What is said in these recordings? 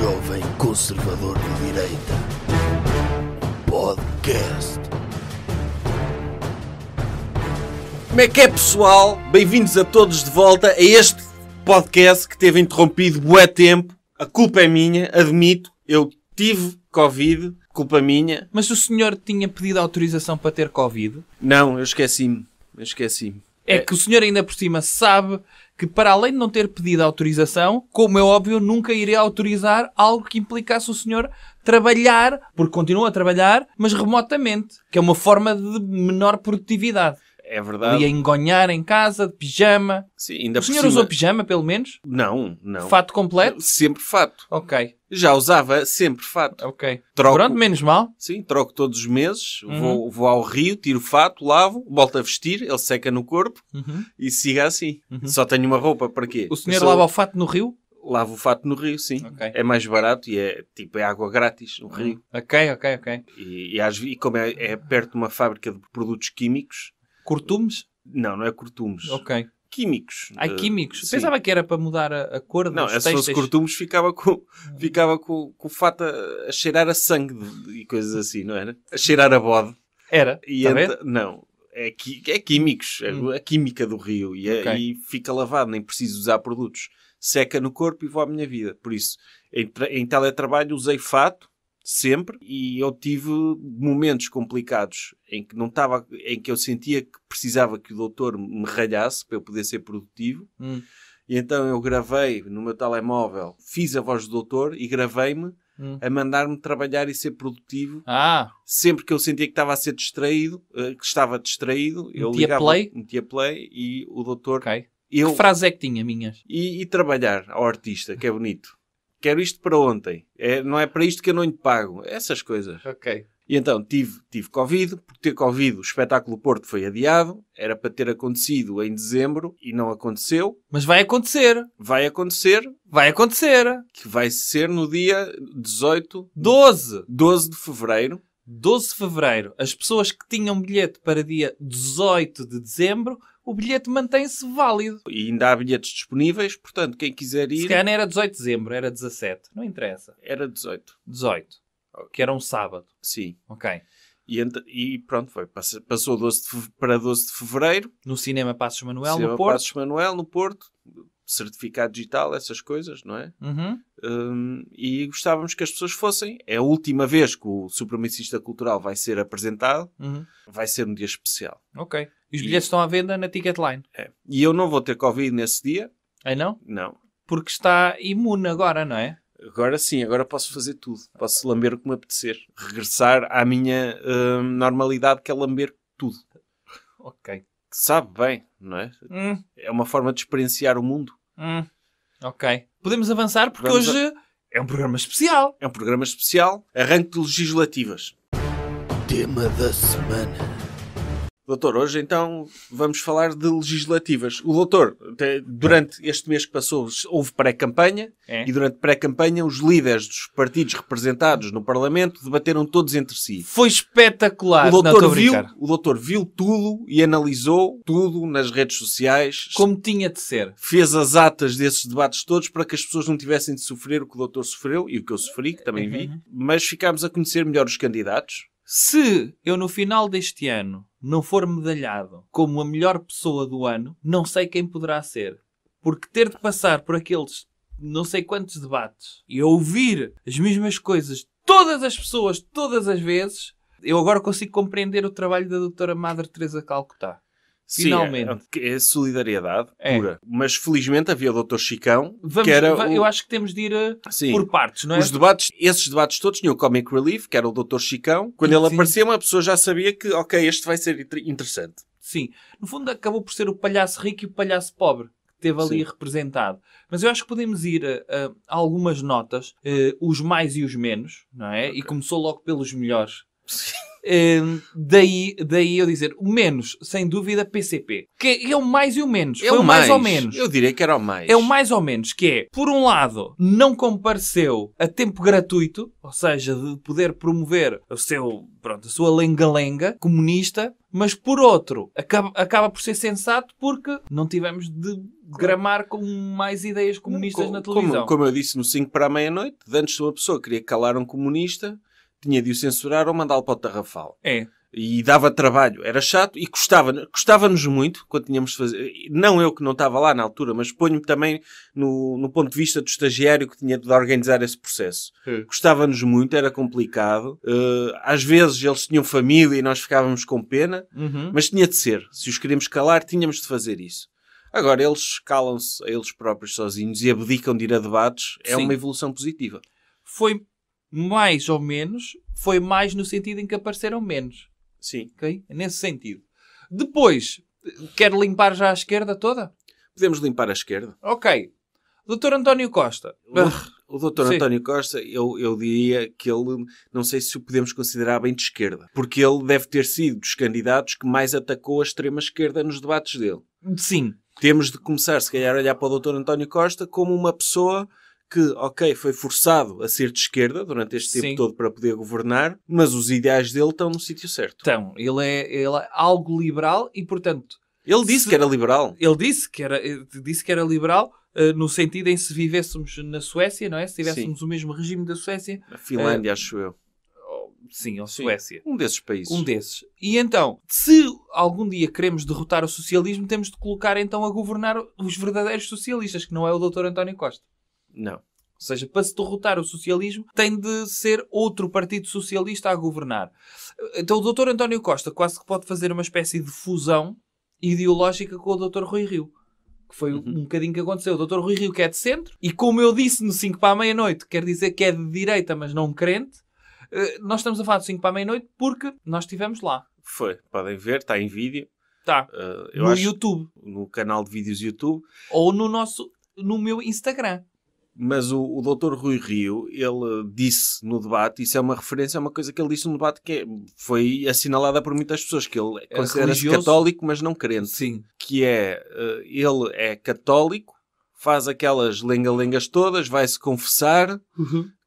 jovem conservador de direita. Podcast. Como é que é, pessoal? Bem-vindos a todos de volta a este podcast que teve interrompido bué tempo. A culpa é minha, admito. Eu tive Covid, culpa minha. Mas o senhor tinha pedido autorização para ter Covid? Não, eu esqueci-me. É que o senhor ainda por cima sabe que, para além de não ter pedido autorização, como é óbvio, nunca irei autorizar algo que implicasse o senhor trabalhar, porque continua a trabalhar, mas remotamente, que é uma forma de menor produtividade. É verdade. Ali a engonhar em casa, de pijama. Sim, ainda O senhor usou pijama, pelo menos? Não. Fato completo? Sempre fato. Ok. Já usava sempre fato. Ok. Troco. Pronto, menos mal. Sim, troco todos os meses. Vou ao rio, tiro o fato, lavo, volto a vestir, ele seca no corpo e siga assim. Só tenho uma roupa, para quê? O senhor lava o fato no rio? Lavo o fato no rio, sim. Ok. É mais barato e é água grátis no rio. Ok. E como é perto de uma fábrica de produtos químicos... Cortumes? Não é cortumes. Ok. Químicos. Químicos? Sim. Pensava que era para mudar a cor dos Não, se fosse cortumes ficava com o fato a cheirar a sangue e coisas assim, não era? A cheirar a bode. Era? E não, é químicos. É a química do rio. E fica lavado, nem preciso usar produtos. Seca no corpo e vou à minha vida. Por isso, em teletrabalho usei fato, sempre, e eu tive momentos complicados em que eu sentia que precisava que o doutor me ralhasse para eu poder ser produtivo. E então eu gravei no meu telemóvel, fiz a voz do doutor e gravei-me a mandar-me trabalhar e ser produtivo. Sempre que eu sentia que estava a ser distraído, eu ligava, metia play e o doutor... Okay. Que frase é que tinha, minhas? E trabalhar ao artista, que é bonito. Quero isto para ontem. Não é para isto que eu não lhe pago. Essas coisas. Ok. E então tive Covid. Por ter Covid, o espetáculo Porto foi adiado. Era para ter acontecido em dezembro e não aconteceu. Mas vai acontecer. Vai acontecer. Vai acontecer. Que vai ser no dia 12 de fevereiro. 12 de fevereiro. As pessoas que tinham bilhete para dia 18 de dezembro, o bilhete mantém-se válido. E ainda há bilhetes disponíveis, portanto, quem quiser ir... Se calhar não era 18 de dezembro, era 17. Não interessa. Era 18. 18. Que era um sábado. Sim. Ok. E pronto, passou para 12 de fevereiro. No Cinema Passos Manuel, no Porto. Passos Manuel, no Porto. Certificado digital, essas coisas, não é? E gostávamos que as pessoas fossem. É a última vez que o Supremacista Cultural vai ser apresentado. Vai ser um dia especial. Ok. E os bilhetes estão à venda na Ticketline. É. E eu não vou ter Covid nesse dia. É não? Não. Porque está imune agora, não é? Agora sim, agora posso fazer tudo. Posso lamber o que me apetecer. Regressar à minha normalidade, que é lamber tudo. Ok. Sabe bem, não é? É uma forma de experienciar o mundo. Ok. Podemos avançar porque hoje é um programa especial. É um programa especial. Arranque de legislativas. Tema da semana. Doutor, hoje então vamos falar de legislativas. O doutor, durante este mês que passou, houve pré-campanha e durante pré-campanha os líderes dos partidos representados no Parlamento debateram todos entre si. Foi espetacular. O doutor viu tudo e analisou tudo nas redes sociais. Como tinha de ser. Fez as atas desses debates todos para que as pessoas não tivessem de sofrer o que o doutor sofreu e o que eu sofri, que também vi. Mas ficámos a conhecer melhor os candidatos. Se eu no final deste ano não for medalhado como a melhor pessoa do ano, não sei quem poderá ser. Porque ter de passar por aqueles não sei quantos debates e ouvir as mesmas coisas, todas as pessoas, todas as vezes, eu agora consigo compreender o trabalho da doutora Madre Teresa Calcutá. Sim, finalmente. É solidariedade pura. Mas felizmente havia o Dr. Chicão, eu acho que temos de ir por partes, não é? Esses debates todos tinham o Comic Relief, que era o Dr. Chicão. Quando ele aparecia, uma pessoa já sabia que, ok, este vai ser interessante. Sim. No fundo, acabou por ser o palhaço rico e o palhaço pobre que teve ali representado. Mas eu acho que podemos ir a algumas notas, os mais e os menos, não é? Okay. E começou logo pelos melhores. Daí eu dizer, o menos, sem dúvida, PCP. Que é o mais e o menos. É Foi o mais ou menos. Eu diria que era o mais. É o mais ou menos, que é, por um lado, não compareceu a tempo gratuito, ou seja, de poder promover a sua lenga-lenga comunista, mas por outro, acaba por ser sensato porque não tivemos de gramar com mais ideias comunistas na televisão. Como eu disse no 5 para a meia-noite, de antes se uma pessoa queria calar um comunista, tinha de o censurar ou mandá-lo para o Tarrafal. É. E dava trabalho, era chato e custava-nos muito quando tínhamos de fazer. Não eu que não estava lá na altura, mas ponho-me também no ponto de vista do estagiário que tinha de organizar esse processo. Custava-nos muito, era complicado. Às vezes eles tinham família e nós ficávamos com pena, mas tinha de ser. Se os queríamos calar, tínhamos de fazer isso. Agora, eles calam-se a eles próprios sozinhos e abdicam de ir a debates. É uma evolução positiva. Foi mais ou menos, foi mais no sentido em que apareceram menos. Sim. Okay? Nesse sentido. Depois, quer limpar já a esquerda toda? Podemos limpar a esquerda. Ok. Dr. António Costa. O Dr. António Costa, eu diria que ele, não sei se o podemos considerar bem de esquerda, porque ele deve ter sido dos candidatos que mais atacou a extrema-esquerda nos debates dele. Sim. Temos de começar, se calhar, a olhar para o Dr. António Costa como uma pessoa que, ok, foi forçado a ser de esquerda durante este tempo todo para poder governar, mas os ideais dele estão no sítio certo. Então, ele é algo liberal e, portanto... Ele disse que era liberal. Ele disse que era liberal no sentido em se vivêssemos na Suécia, não é? Se tivéssemos o mesmo regime da Suécia... A Finlândia, acho eu. Sim, ou Suécia. Um desses países. Um desses. E então, se algum dia queremos derrotar o socialismo, temos de colocar então a governar os verdadeiros socialistas, que não é o Dr. António Costa. Não. Ou seja, para se derrotar o socialismo, tem de ser outro partido socialista a governar. Então o Dr. António Costa quase que pode fazer uma espécie de fusão ideológica com o Dr. Rui Rio. Que foi um bocadinho que aconteceu. O Dr. Rui Rio que é de centro, e como eu disse no 5 para a meia-noite, quer dizer que é de direita, mas não crente, nós estamos a falar do 5 para a meia-noite porque nós estivemos lá. Foi. Podem ver, está em vídeo. Está. No YouTube. No canal de vídeos YouTube. Ou no meu Instagram. Mas o Dr. Rui Rio, ele disse no debate, isso é uma referência a uma coisa que ele disse no debate que foi assinalada por muitas pessoas, que ele considera-se católico, mas não crente. Sim. Que é, ele é católico, faz aquelas lenga-lengas todas, vai-se confessar,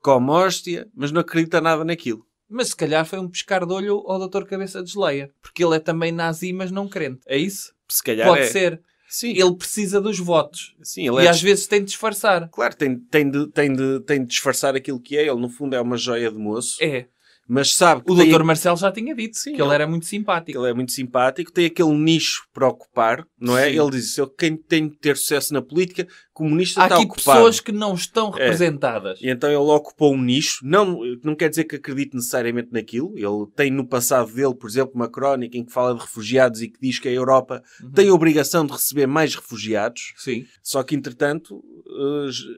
come hóstia, mas não acredita nada naquilo. Mas se calhar foi um pescar de olho ao Dr. Cabeça de Geleia. Porque ele é também nazi, mas não crente. É isso? Se calhar pode ser. Sim. Ele precisa dos votos. Sim, ele às vezes tem de disfarçar. Claro, tem de disfarçar aquilo que é. Ele, no fundo, é uma joia de moço. É. Mas sabe que o Dr. Marcelo já tinha dito que ele era muito simpático. Ele é muito simpático, tem aquele nicho para ocupar, não é? Sim. Ele diz isso, quem tem de ter sucesso na política, comunista está ocupado. Há aqui pessoas que não estão representadas. E então ele ocupou um nicho, não quer dizer que acredite necessariamente naquilo. Ele tem no passado dele, por exemplo, uma crónica em que fala de refugiados e que diz que a Europa tem a obrigação de receber mais refugiados. Sim. Só que, entretanto,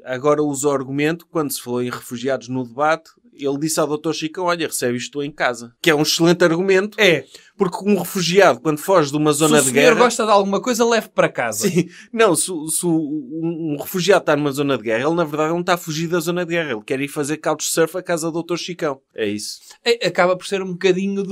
agora usa o argumento, quando se falou em refugiados no debate, ele disse ao Dr. Chicão, olha, recebe isto em casa. Que é um excelente argumento. É. Porque um refugiado, quando foge de uma zona de guerra... Se o senhor gosta de alguma coisa, leve para casa. Sim. Não, se um refugiado está numa zona de guerra, ele na verdade não está a fugir da zona de guerra. Ele quer ir fazer couchsurf à casa do Dr. Chicão. É isso. Acaba por ser um bocadinho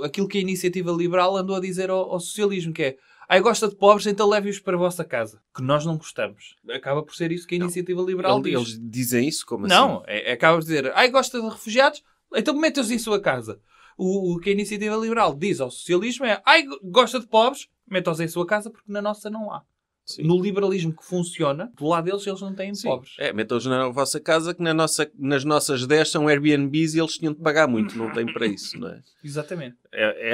aquilo que a Iniciativa Liberal andou a dizer ao socialismo, que é gosta de pobres, então leve-os para a vossa casa. Que nós não gostamos. Acaba por ser isso que a Iniciativa Liberal diz. Eles dizem isso? Como assim? Não, acaba por dizer, gosta de refugiados, então mete-os em sua casa. O que a Iniciativa Liberal diz ao socialismo é, gosta de pobres, mete-os em sua casa, porque na nossa não há. Sim. No liberalismo que funciona, do lado deles, eles não têm pobres. Metam-os na vossa casa, que nas nossas 10 são Airbnbs e eles tinham de pagar muito. Não têm para isso, não é? Exatamente.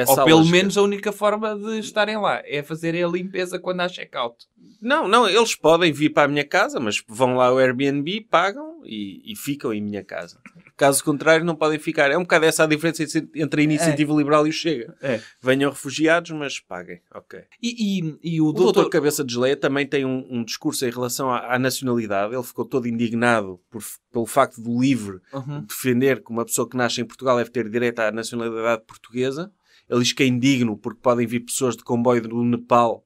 Ou pelo menos a única forma de estarem lá é fazerem a limpeza quando há check-out. Não, eles podem vir para a minha casa, mas vão lá ao Airbnb, pagam e ficam em minha casa. Caso contrário, não podem ficar. É um bocado essa a diferença entre a Iniciativa Liberal e o Chega. Venham refugiados, mas paguem. Ok. E o Dr. Cabeça de Geleia também tem um discurso em relação à nacionalidade. Ele ficou todo indignado pelo facto do LIVRE defender que uma pessoa que nasce em Portugal deve ter direito à nacionalidade portuguesa. Ele diz que é indigno porque podem vir pessoas de comboio do Nepal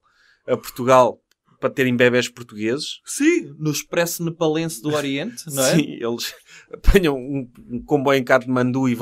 a Portugal para terem bebés portugueses. Sim, no Expresso Nepalense do Oriente, não é? Sim, eles apanham um comboio em Katmandu e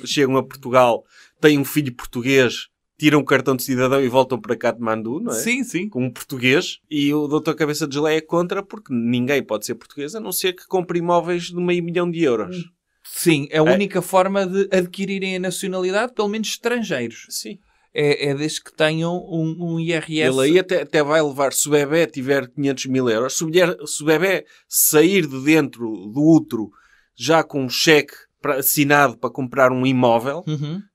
chegam a Portugal, têm um filho português, tiram o cartão de cidadão e voltam para Katmandu, não é? Sim, sim. Com um português. E o Dr. Cabeça de Geleia é contra, porque ninguém pode ser português, a não ser que compre imóveis de €500 mil. Sim, é a única forma de adquirirem a nacionalidade, pelo menos estrangeiros. Sim. É desde que tenham um IRS. Ele aí até vai levar, se o bebê tiver €500 mil, se o bebê sair de dentro do útero já com um cheque assinado para comprar um imóvel,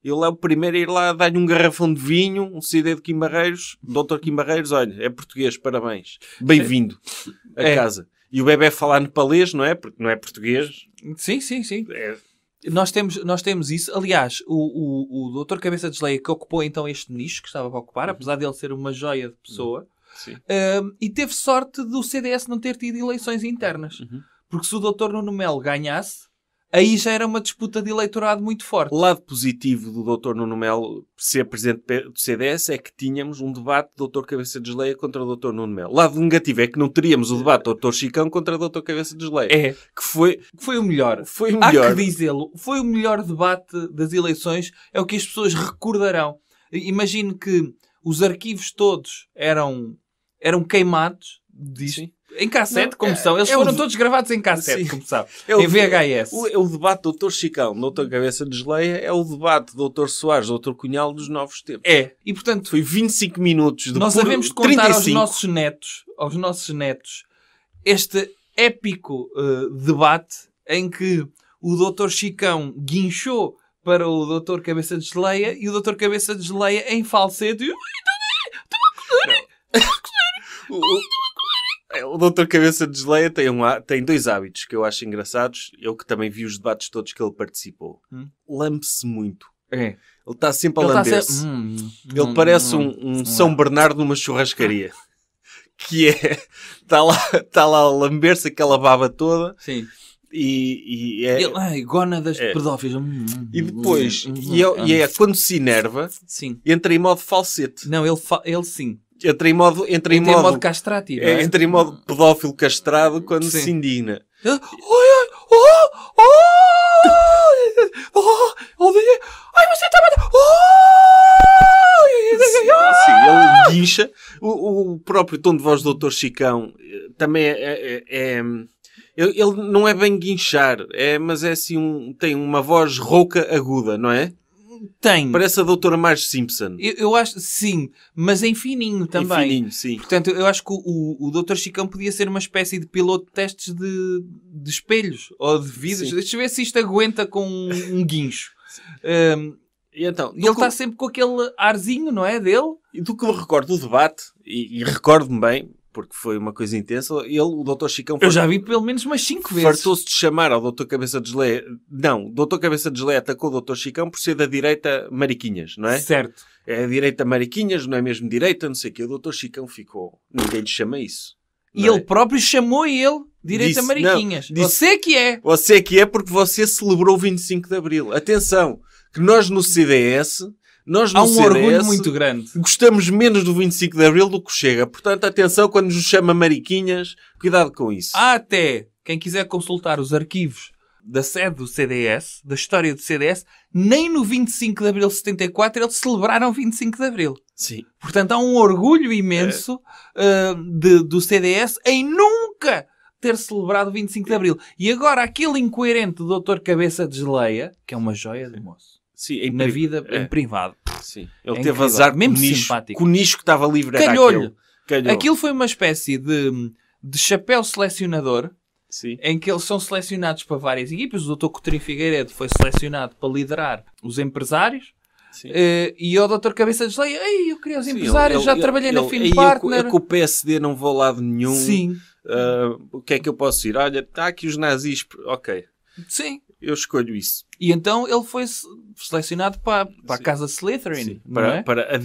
ele é o primeiro a ir lá dar-lhe um garrafão de vinho, um CD de Kim Barreiros, Dr. Kim Barreiros, olha, é português, parabéns, bem-vindo a casa. E o bebê falar nepalês, não é? Porque não é português. Sim, sim, sim. Nós temos isso. Aliás, o Dr. Cabeça de Geleia, que ocupou então este nicho que estava a ocupar, apesar de ele ser uma joia de pessoa, e teve sorte do CDS não ter tido eleições internas. Porque se o Dr. Nuno Melo ganhasse, aí já era uma disputa de eleitorado muito forte. O lado positivo do Dr. Nuno Melo ser presidente do CDS é que tínhamos um debate do Dr. Cabeça de Geleia contra o Dr. Nuno Melo. O lado negativo é que não teríamos o debate do Dr. Chicão contra o Dr. Cabeça de Geleia. Que foi o melhor. Foi o melhor. Há que dizê-lo. Foi o melhor debate das eleições. É o que as pessoas recordarão. Imagino que os arquivos todos eram queimados disto. Sim. Em cassete, como são. Eles foram todos gravados em cassete, como sabe. Em VHS. O debate do Dr. Chicão, do Dr. Cabeça de Geleia, é o debate do Dr. Soares, do Dr. Cunhal dos novos tempos. E portanto... Foi 25 minutos de nós havemos de contar aos nossos netos, este épico debate em que o Dr. Chicão guinchou para o Dr. Cabeça de Geleia e o Dr. Cabeça de Geleia em falsete... O Dr. Cabeça de Geleia tem dois hábitos que eu acho engraçados. Eu que também vi os debates todos que ele participou. Lambe-se muito. Ele está sempre a lamber-se. Ele parece um São Bernardo numa churrascaria. Que é... Está lá a lamber-se aquela baba toda. Sim. E gónadas pedófilas. E depois... é quando se enerva, entra em modo falsete. Não, ele sim. Entra em modo castrativo. Entra em modo pedófilo castrado quando se indigna. Ai, você está... Sim, ele guincha. O próprio tom de voz do Dr. Chicão também ele não é bem guinchar, mas é assim, tem uma voz rouca aguda, não é? Tem. Parece a doutora Marge Simpson. Eu acho, sim, mas em fininho também. Em fininho, sim. Portanto, eu acho que o Dr. Chicão podia ser uma espécie de piloto de testes de espelhos ou de vidros. Deixa eu ver se isto aguenta com um guincho. E então, ele está sempre com aquele arzinho, não é, dele? E do que eu recordo do debate, e recordo-me bem, porque foi uma coisa intensa, o Dr. Chicão... Eu já vi pelo menos umas 5 vezes. Fartou-se de chamar ao Dr. Cabeça de Geleia... Não, o Dr. Cabeça de Geleia atacou o Dr. Chicão por ser da direita Mariquinhas, não é? Certo. É a direita Mariquinhas, não é mesmo direita, não sei o quê. O Dr. Chicão ficou... Ninguém lhe chama isso. E ele próprio chamou ele direita Mariquinhas. Você que é. Você que é porque você celebrou o 25 de Abril. Atenção, que nós no CDS... Há um orgulho muito grande. Gostamos menos do 25 de Abril do que Chega. Portanto, atenção, quando nos chama Mariquinhas, cuidado com isso. Há até, quem quiser consultar os arquivos da sede do CDS, da história do CDS, nem no 25 de Abril de 74 eles celebraram 25 de Abril. Sim. Portanto, há um orgulho imenso do CDS em nunca ter celebrado 25 de Abril. E agora, aquele incoerente do Dr. Cabeça de Geleia, que é uma joia de moço. Sim, na vida, em privado. Sim. Ele teve azar mesmo simpático. Com o nicho que estava livre era Calhou-lhe. Calhou. Aquilo foi uma espécie de chapéu selecionador. Sim. Em que eles são selecionados para várias equipas. O Dr. Coutinho Figueiredo foi selecionado para liderar os empresários. E o Dr. Cabeça de Geleia, eu queria os empresários, já trabalhei na Finpartner. É que o PSD não vou a lado nenhum. Sim. O que é que eu posso ir? Olha, está aqui os nazis. Ok. Sim. Eu escolho isso. E então ele foi selecionado para a casa Slytherin. Para a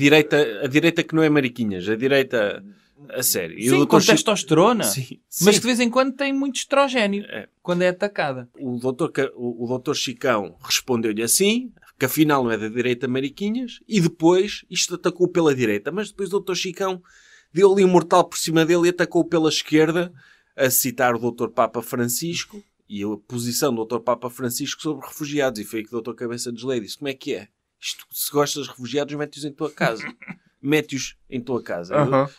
direita que não é Mariquinhas, a direita a sério. E sim, com testosterona. Sim. Mas que de vez em quando tem muito estrogénio quando é atacada. O doutor Chicão respondeu-lhe assim, que afinal não é da direita Mariquinhas, e depois isto atacou pela direita. Mas depois o doutor Chicão deu-lhe um mortal por cima dele e atacou pela esquerda, a citar o Dr. Papa Francisco e a posição do Dr. Papa Francisco sobre refugiados. E foi aí que o Dr. Cabeça de Geleia disse: como é que é? Isto, se gostas de refugiados, mete-os em tua casa. Mete-os em tua casa.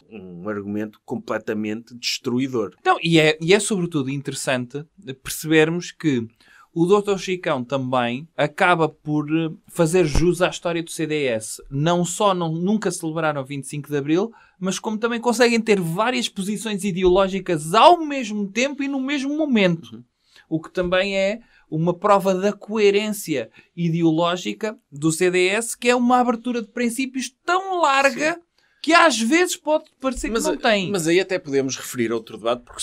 Um argumento completamente destruidor. Não, e é sobretudo interessante percebermos que o Dr. Chicão também acaba por fazer jus à história do CDS. Não só nunca celebraram o 25 de Abril, mas como também conseguem ter várias posições ideológicas ao mesmo tempo e no mesmo momento. O que também é uma prova da coerência ideológica do CDS, que é uma abertura de princípios tão larga que às vezes pode parecer que não tem. Mas aí até podemos referir a outro debate, porque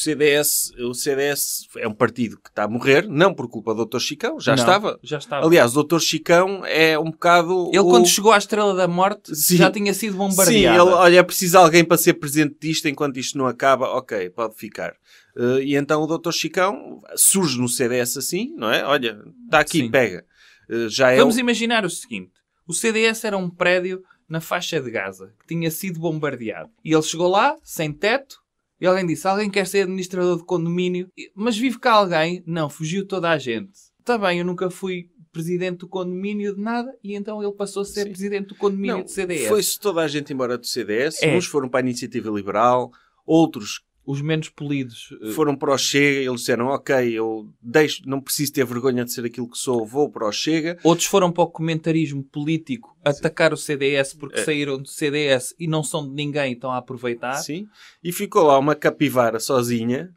o CDS é um partido que está a morrer, não por culpa do Dr. Chicão, já estava. Aliás, o Dr. Chicão é um bocado... Ele, quando chegou à Estrela da Morte, já tinha sido bombardeado. Sim, ele, olha, precisa de alguém para ser presidente disto enquanto isto não acaba. Ok, pode ficar. E então o Dr. Chicão surge no CDS assim, não é? Olha, está aqui, pega. Vamos imaginar o seguinte. O CDS era um prédio na faixa de Gaza, que tinha sido bombardeado. E ele chegou lá, sem teto, e alguém disse: alguém quer ser administrador de condomínio? Mas vive cá alguém? Não, fugiu toda a gente. Está bem, eu nunca fui presidente do condomínio de nada, e então ele passou a ser presidente do condomínio do CDS. Foi-se toda a gente embora do CDS, uns foram para a Iniciativa Liberal, outros... Os menos polidos foram para o Chega. Eles disseram: ok, eu não preciso ter vergonha de ser aquilo que sou, vou para o Chega. Outros foram para o comentarismo político atacar o CDS porque saíram do CDS e não são de ninguém e estão a aproveitar. Sim. E ficou lá uma capivara sozinha,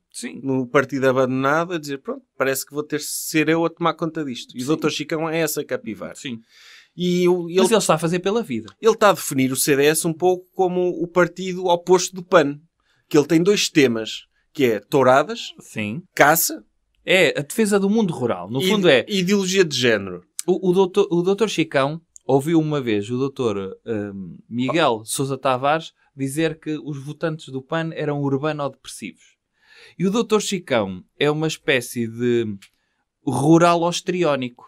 no partido abandonado, a dizer: pronto, parece que vou ter de ser eu a tomar conta disto. E o Dr. Chicão é essa capivara. Sim. Mas ele está a fazer pela vida. Ele está a definir o CDS um pouco como o partido oposto do PAN. Que ele tem dois temas, que é touradas, caça... É a defesa do mundo rural. No fundo é... ideologia de género. O doutor Chicão ouviu uma vez o doutor Miguel Sousa Tavares dizer que os votantes do PAN eram urbano-depressivos. E o doutor Chicão é uma espécie de rural austriónico,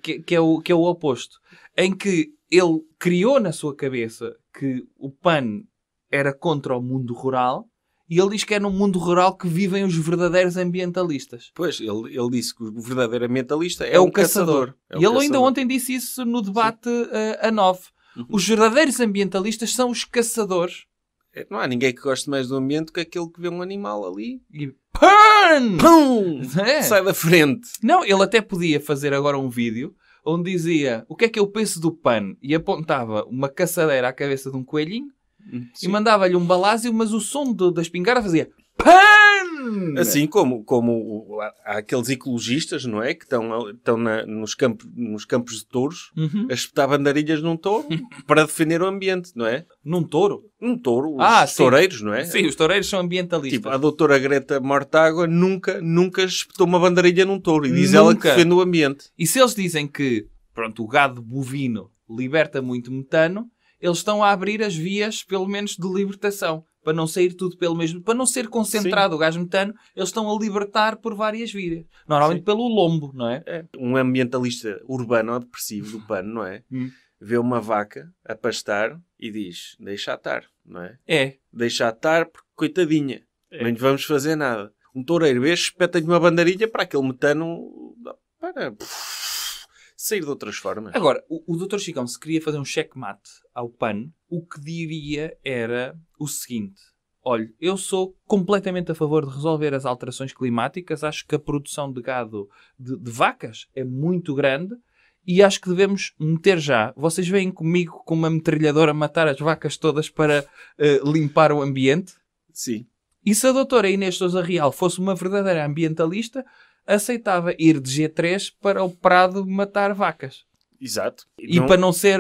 que é o oposto. Em que ele criou na sua cabeça que o PAN era contra o mundo rural, e ele diz que é no mundo rural que vivem os verdadeiros ambientalistas. Pois, ele disse que o verdadeiro ambientalista é o caçador. E ele ainda ontem disse isso no debate a 9. Os verdadeiros ambientalistas são os caçadores. Não há ninguém que goste mais do ambiente que aquele que vê um animal ali. E PAN! Pum! Sai da frente. Não, ele até podia fazer agora um vídeo onde dizia: o que é que eu penso do PAN? E apontava uma caçadeira à cabeça de um coelhinho. E mandava-lhe um balásio, mas o som da espingarda fazia PAN! Assim como há aqueles ecologistas, não é? Que estão nos campos de touros a espetar bandarilhas num touro para defender o ambiente, não é? Num touro? Num touro, os toureiros, não é? Sim, os toureiros são ambientalistas. Tipo, a doutora Greta Mortágua nunca espetou uma bandarilha num touro e diz ela que defende o ambiente. E se eles dizem que, pronto, o gado bovino liberta muito metano, eles estão a abrir as vias, pelo menos, de libertação. Para não sair tudo pelo mesmo... Para não ser concentrado o gás metano, eles estão a libertar por várias vias. Normalmente pelo lombo, não é? Um ambientalista urbano ou depressivo do PAN, não é? Vê uma vaca a pastar e diz: deixa atar, não é? Deixa atar porque, coitadinha, não lhe vamos fazer nada. Um toureiro vê, espeta-lhe uma bandarilha para aquele metano... Para... sair de outras formas. Agora, o Dr. Chicão, se queria fazer um checkmate ao PAN, o que diria era o seguinte: olha, eu sou completamente a favor de resolver as alterações climáticas, acho que a produção de gado de vacas é muito grande e acho que devemos meter já. Vocês vêm comigo com uma metralhadora matar as vacas todas para limpar o ambiente? Sim. E se a doutora Inês Sousa Real fosse uma verdadeira ambientalista, aceitava ir de G3 para o Prado matar vacas. Exato. E para não ser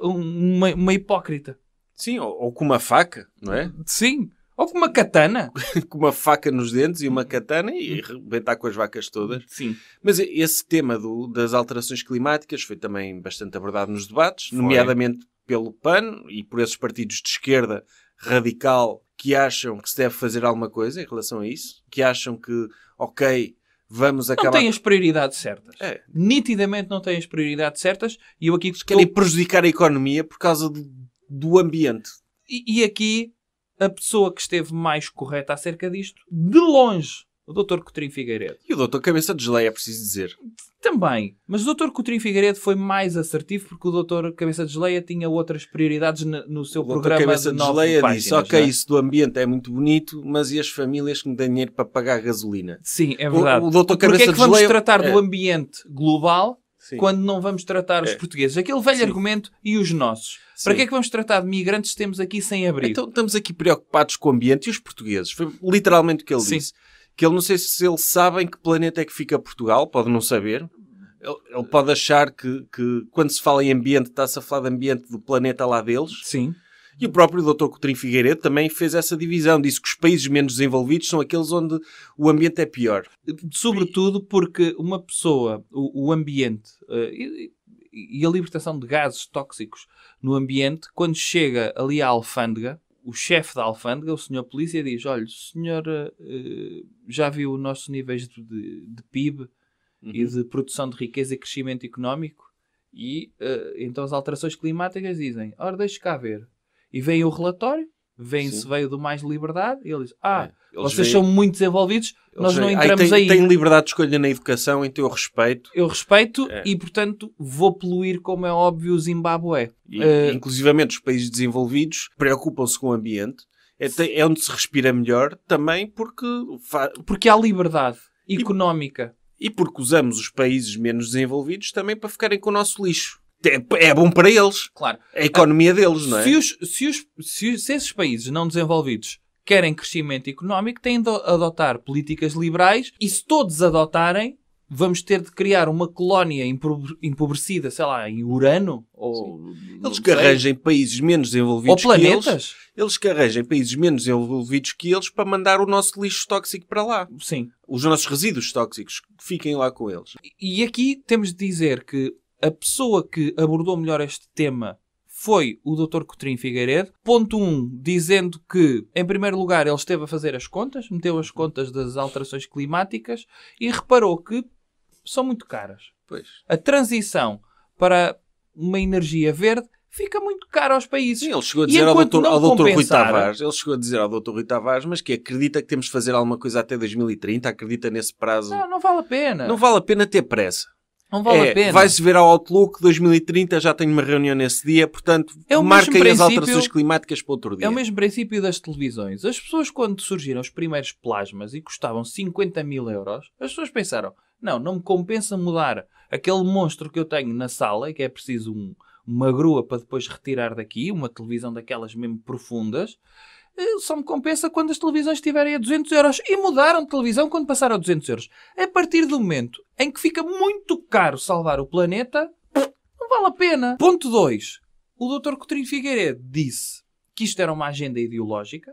uma hipócrita. Sim, ou com uma faca, não é? Sim, ou com uma katana. Com uma faca nos dentes e uma katana e arrebentar com as vacas todas. Sim. Mas esse tema das alterações climáticas foi também bastante abordado nos debates, nomeadamente pelo PAN e por esses partidos de esquerda radical que acham que se deve fazer alguma coisa em relação a isso, que acham que, ok, vamos acabar... Não têm as prioridades certas. Nitidamente não têm as prioridades certas e eu aqui... Querem prejudicar a economia por causa do ambiente. E aqui, a pessoa que esteve mais correta acerca disto, de longe, o Dr. Coutinho Figueiredo. E o Dr. Cabeça de Geleia, é preciso dizer. Também. Mas o Dr. Coutinho Figueiredo foi mais assertivo porque o Dr. Cabeça de Geleia tinha outras prioridades no seu programa Cabeça de de 9 Geleia páginas. disse, ok, não é? isso do ambiente é muito bonito, mas e as famílias que me dão dinheiro para pagar a gasolina? Sim, é verdade. O Dr. Porque Cabeça é que de vamos Geleia... tratar do ambiente global Sim. quando não vamos tratar os portugueses? Aquele velho Sim. argumento e os nossos. Sim. Para que é que vamos tratar de migrantes se temos aqui sem abrigo? Então estamos aqui preocupados com o ambiente e os portugueses. Foi literalmente o que ele Sim. disse. Que ele não sei se eles sabem que planeta é que fica Portugal, pode não saber. Ele pode achar que quando se fala em ambiente, está-se a falar de ambiente do planeta lá deles. Sim. E o próprio Dr. Coutinho Figueiredo também fez essa divisão. Disse que os países menos desenvolvidos são aqueles onde o ambiente é pior. Sobretudo porque uma pessoa, o ambiente e a libertação de gases tóxicos no ambiente, quando chega ali à alfândega, o chefe da alfândega, o senhor polícia, diz, olha, o senhor já viu os nossos níveis de PIB e de produção de riqueza e crescimento económico? E então as alterações climáticas dizem, ora, deixe cá ver. E vem o relatório, vem-se veio do Mais Liberdade, e ele diz, vocês são muito desenvolvidos, nós não entramos aí. Tem liberdade de escolha na educação, então eu respeito. Eu respeito e, portanto, vou poluir, como é óbvio, o Zimbábue. Inclusivamente os países desenvolvidos preocupam-se com o ambiente. É onde se respira melhor também porque há liberdade económica. E porque usamos os países menos desenvolvidos também para ficarem com o nosso lixo. É bom para eles. Claro. É a economia deles, não é? Se esses países não desenvolvidos querem crescimento económico, têm de adotar políticas liberais e se todos adotarem, vamos ter de criar uma colónia empobrecida, sei lá, em Urano? Ou, eles que arranjem países menos desenvolvidos ou planetas. Que eles que arranjem países menos desenvolvidos que eles para mandar o nosso lixo tóxico para lá. Sim. Os nossos resíduos tóxicos, fiquem lá com eles. E aqui temos de dizer que a pessoa que abordou melhor este tema foi o Dr. Coutinho Figueiredo. Ponto 1, dizendo que, em primeiro lugar, ele esteve a fazer as contas, meteu as contas das alterações climáticas e reparou que são muito caras. Pois. A transição para uma energia verde fica muito cara aos países. Sim, ele chegou a dizer ao Dr. Rui Tavares, mas que acredita que temos de fazer alguma coisa até 2030, acredita nesse prazo. Não vale a pena. Não vale a pena ter pressa. Não vale a pena. Vai-se ver ao Outlook 2030, já tenho uma reunião nesse dia, portanto, marquem as alterações climáticas para outro dia. É o mesmo princípio das televisões. As pessoas, quando surgiram os primeiros plasmas e custavam 50 mil euros, as pessoas pensaram, não me compensa mudar aquele monstro que eu tenho na sala, e que é preciso uma grua para depois retirar daqui, uma televisão daquelas mesmo profundas, só me compensa quando as televisões estiverem a 200 euros. E mudaram de televisão quando passaram a 200 euros. A partir do momento em que fica muito caro salvar o planeta, não vale a pena. Ponto 2. O Dr. Coutinho Figueiredo disse que isto era uma agenda ideológica.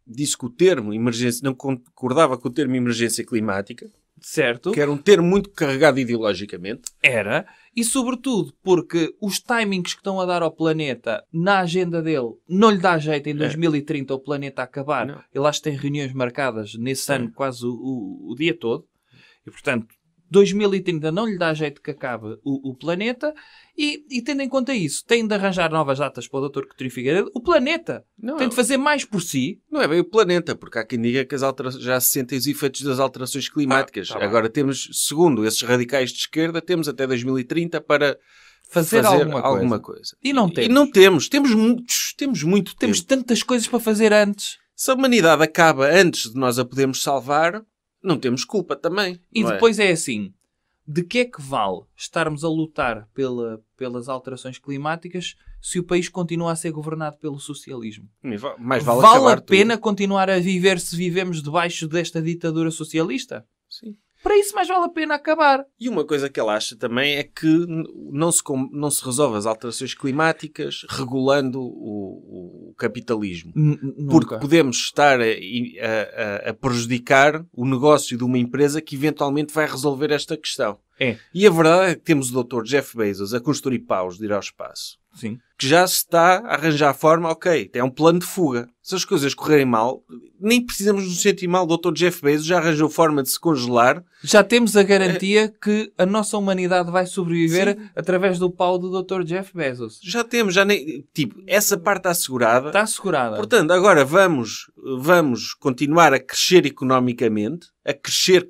Disse que o termo emergência, não concordava com o termo emergência climática. Certo. Que era um termo muito carregado ideologicamente. Era. E sobretudo porque os timings que estão a dar ao planeta na agenda dele não lhe dá jeito em 2030 o planeta acabar. Não. Ele acho que tem reuniões marcadas nesse ano quase o dia todo. E portanto, 2030 não lhe dá jeito que acabe o planeta. E tendo em conta isso, tem de arranjar novas datas para o Dr. Coutinho Figueiredo. O planeta tem de fazer mais por si. Não é bem o planeta, porque há quem diga que já se sentem os efeitos das alterações climáticas. Agora temos, segundo esses radicais de esquerda, temos até 2030 para fazer alguma coisa. E não temos. E não temos. Temos muito tempo. Temos tantas coisas para fazer antes. Se a humanidade acaba antes de nós a podermos salvar, não temos culpa também. E depois é assim, de que é que vale estarmos a lutar pelas alterações climáticas se o país continua a ser governado pelo socialismo? Mais vale a pena continuar a viver se vivemos debaixo desta ditadura socialista? Sim. Para isso mais vale a pena acabar. E uma coisa que ele acha também é que não se resolve as alterações climáticas regulando o capitalismo. Porque podemos estar a prejudicar o negócio de uma empresa que eventualmente vai resolver esta questão. É. E a verdade é que temos o Dr. Jeff Bezos a construir paus de ir ao espaço. Sim. que já se está a arranjar a forma, ok, é um plano de fuga. Se as coisas correrem mal, nem precisamos nos sentir mal. O Dr. Jeff Bezos já arranjou forma de se congelar. Já temos a garantia que a nossa humanidade vai sobreviver através do pau do Dr. Jeff Bezos. Já temos, tipo, essa parte está assegurada. Está assegurada. Portanto, agora vamos continuar a crescer economicamente, a crescer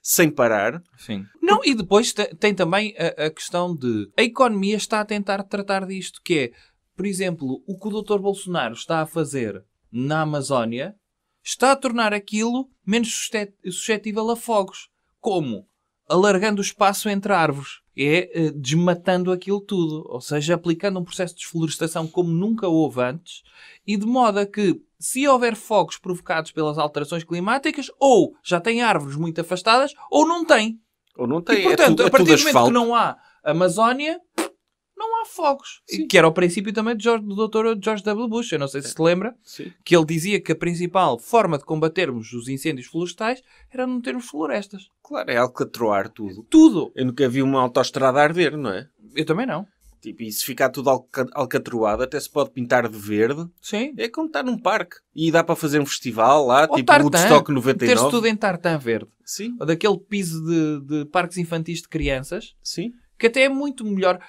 sem parar. Sim. Não, e depois tem também a questão de... A economia está a tentar tratar disto, que é, por exemplo, o que o Dr. Bolsonaro está a fazer na Amazónia está a tornar aquilo menos suscetível a fogos. Como? Alargando o espaço entre árvores. Desmatando aquilo tudo. Ou seja, aplicando um processo de desflorestação como nunca houve antes, e de modo a que, se houver fogos provocados pelas alterações climáticas, ou já tem árvores muito afastadas, ou não tem. Ou não tem. E, portanto, a partir do momento que não há Amazónia, não há fogos. Sim. Que era o princípio também do Dr. George W. Bush. Eu não sei se se lembra. Sim. Que ele dizia que a principal forma de combatermos os incêndios florestais era não termos florestas. Claro, é alcatroar tudo. Tudo. Eu nunca vi uma autoestrada a arder, não é? Eu também não. Tipo, e se ficar tudo alcatroado, até se pode pintar de verde. Sim. É como estar num parque. E dá para fazer um festival lá, Ou tipo tartan, Woodstock 99. ter-se tudo em tartan verde. Sim, Ou daquele piso de parques infantis de crianças, sim. que até é muito melhor.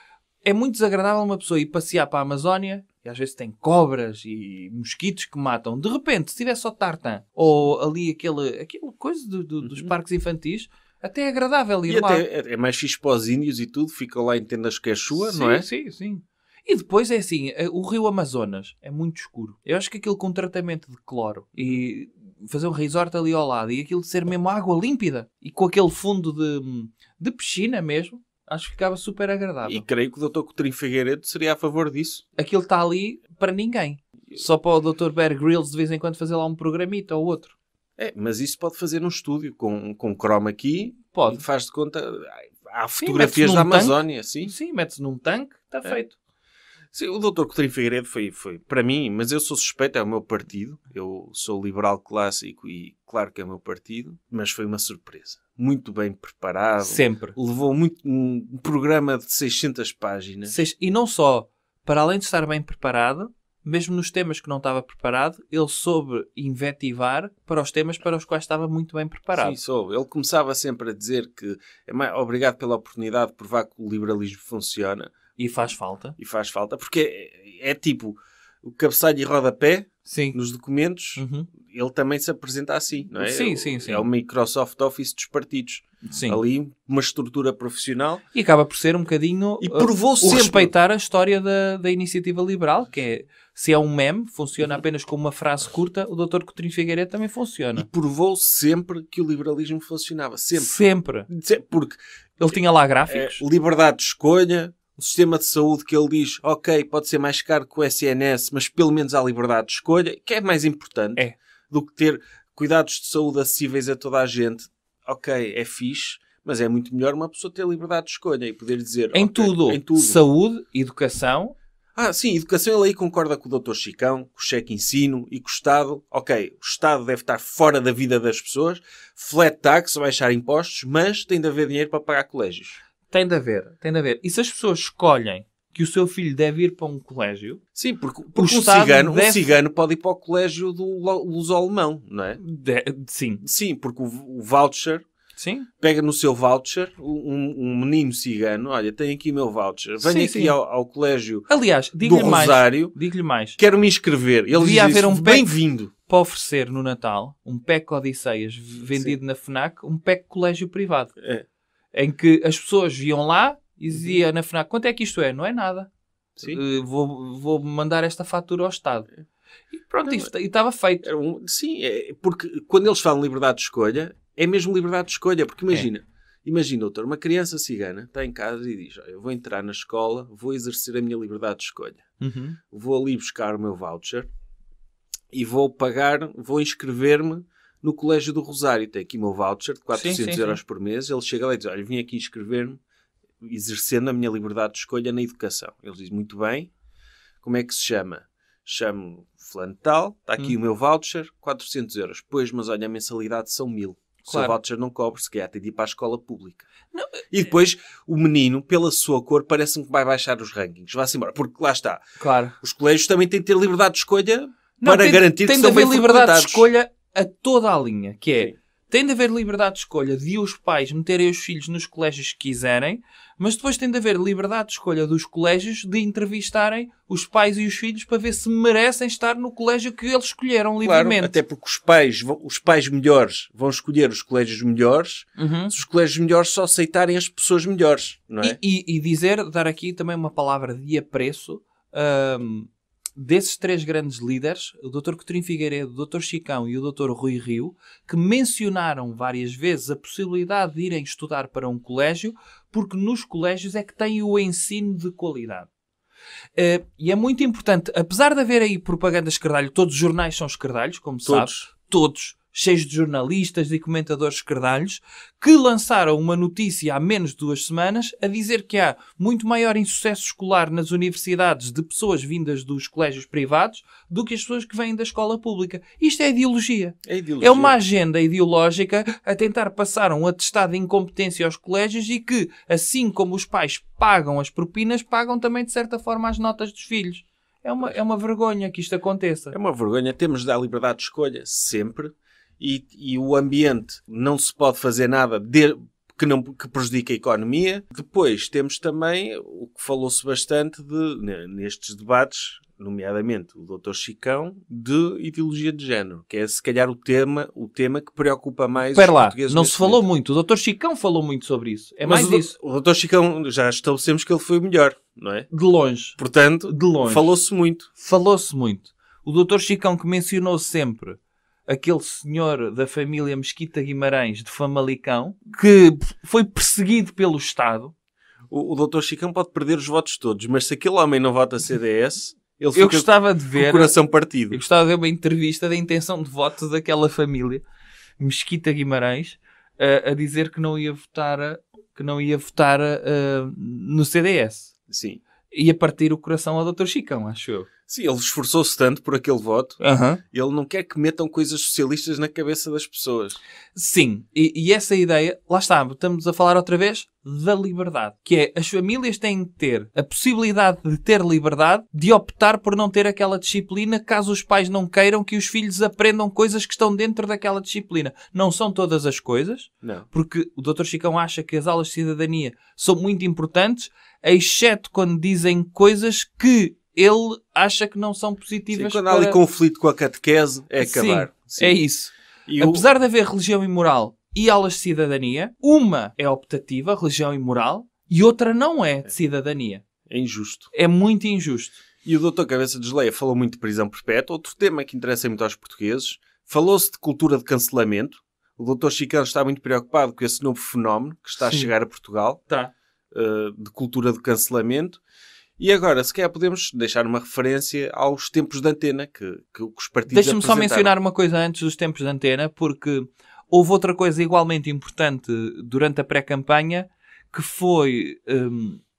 É muito desagradável uma pessoa ir passear para a Amazónia, e às vezes tem cobras e mosquitos que matam. De repente, se tiver só tartan, ou ali aquele coisa dos parques infantis, até é agradável ir E lá. até é mais fixe para os índios e tudo. Ficam lá em tendas Quechua, não é? Sim, sim. E depois é assim, o rio Amazonas é muito escuro. Eu acho que aquilo com tratamento de cloro e fazer um resort ali ao lado e aquilo de ser mesmo água límpida e com aquele fundo de piscina mesmo, acho que ficava super agradável. E creio que o Dr. Coutinho Figueiredo seria a favor disso. Aquilo está ali para ninguém. Só para o Dr. Bear Grylls de vez em quando fazer lá um programita ou outro. Mas isso pode fazer num estúdio com chroma key. Pode. E faz de conta... Há Sim, fotografias mete-se da num tanque. Amazónia, sim. Sim, mete-se num tanque, está feito. Sim, o Dr. Coutinho Figueiredo foi para mim, mas eu sou suspeito, é o meu partido. Eu sou liberal clássico e claro que é o meu partido, mas foi uma surpresa. Muito bem preparado. Sempre. Levou um programa de 600 páginas. E não só, para além de estar bem preparado, mesmo nos temas que não estava preparado, ele soube invetivar para os temas para os quais estava muito bem preparado. Sim, soube. Ele começava sempre a dizer que obrigado pela oportunidade de provar que o liberalismo funciona. E faz falta. E faz falta, porque é tipo o cabeçalho e rodapé Sim. nos documentos, ele também se apresenta assim, não é? Sim. É o Microsoft Office dos partidos. Sim. Ali, uma estrutura profissional. E acaba por ser um bocadinho E provou o sempre. respeitar a história da iniciativa liberal, que é, se é um meme, funciona apenas com uma frase curta, o Dr. Coutinho Figueiredo também funciona. E provou sempre que o liberalismo funcionava. Sempre. Porque Ele tinha lá gráficos. liberdade de escolha, o sistema de saúde que ele diz, ok, pode ser mais caro que o SNS, mas pelo menos há liberdade de escolha, que é mais importante do que ter cuidados de saúde acessíveis a toda a gente. Ok, é fixe, mas é muito melhor uma pessoa ter liberdade de escolha e poder dizer... Em tudo. Saúde, educação. Sim, educação, ele aí concorda com o Dr. Chicão, com o cheque ensino e com o Estado. Ok, o Estado deve estar fora da vida das pessoas, flat tax, baixar impostos, mas tem de haver dinheiro para pagar colégios. Tem de haver. E se as pessoas escolhem que o seu filho deve ir para um colégio... Sim, porque um cigano pode ir para o colégio do luso-alemão, não é? Sim. Sim, porque o voucher... Sim. Pega no seu voucher, um menino cigano, olha, tenho aqui o meu voucher, venho aqui ao colégio do Rosário, digo-lhe mais. Quero me inscrever. Ele devia haver um bem-vindo. Para oferecer no Natal, um pack Odisseias vendido na FNAC, um pack colégio privado. Em que as pessoas iam lá e diziam na FNAC, quanto é que isto é? Não é nada. Vou mandar esta fatura ao Estado. E pronto, e estava feito. Sim, porque quando eles falam liberdade de escolha, é mesmo liberdade de escolha. Porque imagina, doutor, uma criança cigana está em casa e diz, eu vou entrar na escola, vou exercer a minha liberdade de escolha. Vou ali buscar o meu voucher e vou inscrever-me no Colégio do Rosário. Tem aqui o meu voucher de 400 euros por mês. Ele chega lá e diz, olha, vim aqui inscrever-me, exercendo a minha liberdade de escolha na educação. Ele diz, muito bem, como é que se chama? Chamo fulano tal, está aqui o meu voucher, 400 euros. Pois, mas olha, a mensalidade são 1000. O seu voucher não cobre, se calhar tem de ir para a escola pública. Não, E depois o menino, pela sua cor, parece-me que vai baixar os rankings. Vá-se embora. Porque lá está. Claro. Os colégios também têm de ter liberdade de escolha para garantir que são bem frequentados. Tem de haver liberdade de escolha a toda a linha. Que é, tem de haver liberdade de escolha de os pais meterem os filhos nos colégios que quiserem, mas depois tem de haver liberdade de escolha dos colégios de entrevistarem os pais e os filhos para ver se merecem estar no colégio que eles escolheram livremente. Claro, até porque os pais melhores vão escolher os colégios melhores, se os colégios melhores só aceitarem as pessoas melhores, não é? E dar aqui também uma palavra de apreço desses 3 grandes líderes, o Dr. Coutinho Figueiredo, o Dr. Chicão e o Dr. Rui Rio, que mencionaram várias vezes a possibilidade de irem estudar para um colégio, porque nos colégios é que tem o ensino de qualidade. E é muito importante, apesar de haver aí propaganda esquerdalho, todos os jornais são esquerdalhos, como sabes, todos, cheios de jornalistas e comentadores esquerdalhos, que lançaram uma notícia há menos de 2 semanas a dizer que há muito maior insucesso escolar nas universidades de pessoas vindas dos colégios privados do que as pessoas que vêm da escola pública. Isto é ideologia. É uma agenda ideológica a tentar passar um atestado de incompetência aos colégios e que, assim como os pais pagam as propinas, pagam também, de certa forma, as notas dos filhos. É uma vergonha que isto aconteça. É uma vergonha. Temos de dar liberdade de escolha sempre. E o ambiente, não se pode fazer nada que prejudique a economia. Depois temos também o que falou-se bastante nestes debates, nomeadamente o Dr. Chicão, de ideologia de género, que é se calhar o tema que preocupa mais os portugueses. Não se falou muito. O Dr. Chicão falou muito sobre isso. Mas isso. O Dr. Chicão, já estabelecemos que ele foi o melhor, não é? De longe. Portanto, de longe. Falou-se muito. O Dr. Chicão, que mencionou sempre aquele senhor da família Mesquita Guimarães de Famalicão, que foi perseguido pelo Estado. O Dr. Chicão pode perder os votos todos, mas se aquele homem não vota CDS, ele fica com o coração partido. Eu gostava de ver uma entrevista da intenção de voto daquela família Mesquita Guimarães a dizer que não ia votar no CDS. Sim. Ia partir o coração ao Dr. Chicão, acho eu. Sim, ele esforçou-se tanto por aquele voto. Ele não quer que metam coisas socialistas na cabeça das pessoas. Sim, e essa ideia, lá está, estamos a falar outra vez da liberdade. Que é, as famílias têm de ter a possibilidade de ter liberdade de optar por não ter aquela disciplina caso os pais não queiram que os filhos aprendam coisas que estão dentro daquela disciplina. Não são todas as coisas, não. Porque o Dr. Chicão acha que as aulas de cidadania são muito importantes, exceto quando dizem coisas que ele acha que não são positivas. Sim, quando há ali conflito com a catequese, é acabar. Sim. É isso. Apesar de haver religião e moral e aulas de cidadania, uma é optativa, religião e moral, e outra não é de cidadania. É injusto. É muito injusto. E o Dr. Cabeça de Geleia falou muito de prisão perpétua, outro tema que interessa muito aos portugueses. Falou-se de cultura de cancelamento. O Dr. Chicão está muito preocupado com esse novo fenómeno que está a chegar a Portugal. De cultura de cancelamento. E agora, se calhar podemos deixar uma referência aos tempos de antena que os partidos Deixa-me só mencionar uma coisa antes dos tempos de antena, porque houve outra coisa igualmente importante durante a pré-campanha, que foi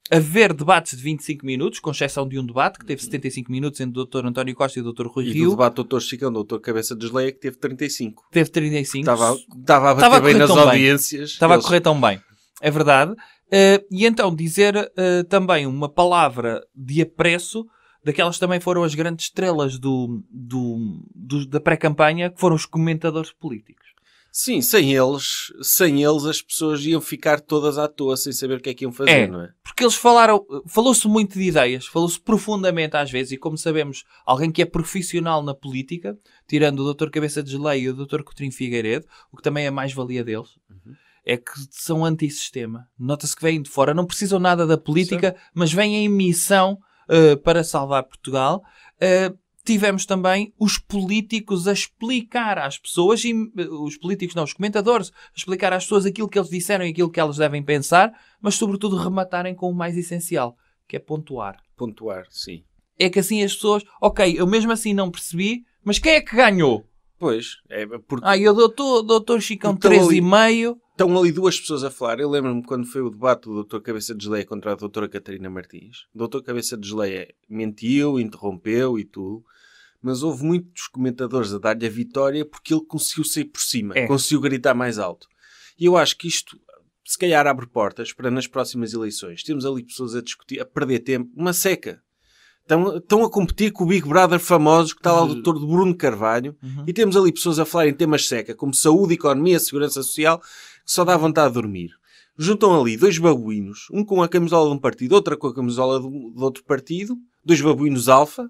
haver debates de 25 minutos, com exceção de um debate, que teve 75 minutos entre o Dr. António Costa e o Dr. Rui Rio. E o debate do Dr. Chicão, do Dr. Cabeça de Geleia, que teve 35. Teve 35. Estava a bater bem nas audiências. Estava a correr tão bem. É verdade. E então dizer também uma palavra de apreço daquelas que também foram as grandes estrelas da pré-campanha, que foram os comentadores políticos. Sim, sem eles as pessoas iam ficar todas à toa sem saber o que é que iam fazer, não é? Porque eles falou-se muito de ideias, falou-se profundamente às vezes, e como sabemos, alguém que é profissional na política, tirando o Dr. Cabeça de Geleia e o Dr. Coutinho Figueiredo, o que também é mais-valia deles, é que são antissistema. Nota-se que vêm de fora, não precisam nada da política, mas vêm em missão para salvar Portugal. Tivemos também os políticos a explicar às pessoas, os comentadores, a explicar às pessoas aquilo que eles disseram e aquilo que elas devem pensar, mas sobretudo rematarem com o mais essencial, que é pontuar. Pontuar, sim. É que assim as pessoas, ok, eu mesmo assim não percebi, mas quem é que ganhou? Pois, é porque... eu doutor Chicão 3,5... Estão ali duas pessoas a falar. Eu lembro-me quando foi o debate do Dr. Cabeça de Geleia contra a Dra. Catarina Martins. O Dr. Cabeça de Geleia mentiu, interrompeu e tudo. Mas houve muitos comentadores a dar-lhe a vitória porque ele conseguiu sair por cima. Conseguiu gritar mais alto. E eu acho que isto se calhar abre portas para nas próximas eleições. Temos ali pessoas a discutir, a perder tempo. Uma seca. Estão a competir com o Big Brother famoso, que está lá o Dr. Bruno Carvalho, e temos ali pessoas a falar em temas seca, como saúde, economia, segurança social, que só dá vontade de dormir. Juntam ali 2 babuínos, um com a camisola de um partido, outra com a camisola de outro partido, 2 babuínos alfa,